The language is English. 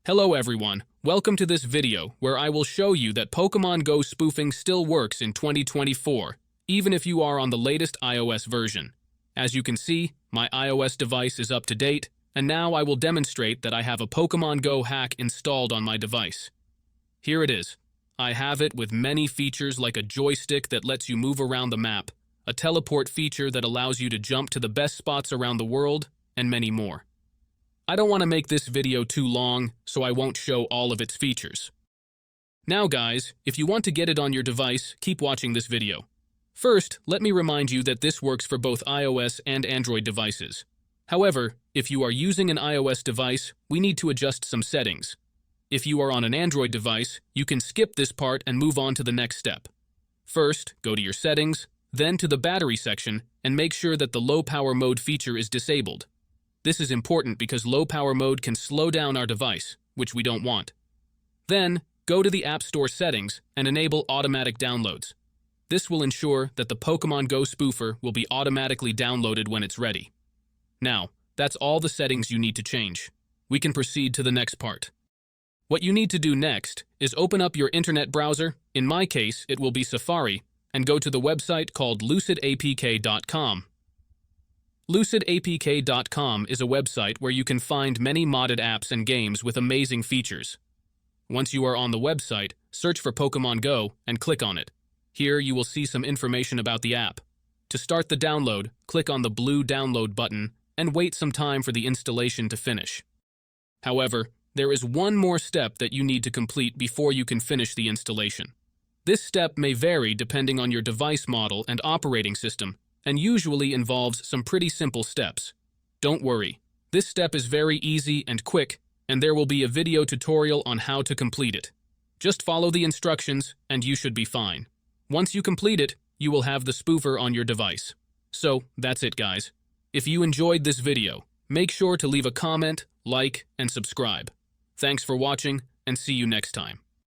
Hello everyone, welcome to this video where I will show you that Pokemon Go spoofing still works in 2024, even if you are on the latest iOS version. As you can see, my iOS device is up to date, and now I will demonstrate that I have a Pokemon Go hack installed on my device. Here it is. I have it with many features like a joystick that lets you move around the map, a teleport feature that allows you to jump to the best spots around the world, and many more. I don't want to make this video too long, so I won't show all of its features. Now guys, if you want to get it on your device, keep watching this video. First, let me remind you that this works for both iOS and Android devices. However, if you are using an iOS device, we need to adjust some settings. If you are on an Android device, you can skip this part and move on to the next step. First, go to your settings, then to the battery section, and make sure that the low power mode feature is disabled. This is important because low power mode can slow down our device, which we don't want. Then, go to the App Store settings and enable automatic downloads. This will ensure that the Pokemon Go spoofer will be automatically downloaded when it's ready. Now, that's all the settings you need to change. We can proceed to the next part. What you need to do next is open up your internet browser, in my case it will be Safari, and go to the website called lucidapk.com. Lucidapk.com is a website where you can find many modded apps and games with amazing features. Once you are on the website, search for Pokemon Go and click on it. Here you will see some information about the app. To start the download, click on the blue download button and wait some time for the installation to finish. However, there is one more step that you need to complete before you can finish the installation. This step may vary depending on your device model and operating system, and usually involves some pretty simple steps. Don't worry, this step is very easy and quick, and there will be a video tutorial on how to complete it. Just follow the instructions and you should be fine. Once you complete it, you will have the spoofer on your device. So, that's it guys. If you enjoyed this video, make sure to leave a comment, like, and subscribe. Thanks for watching, and see you next time.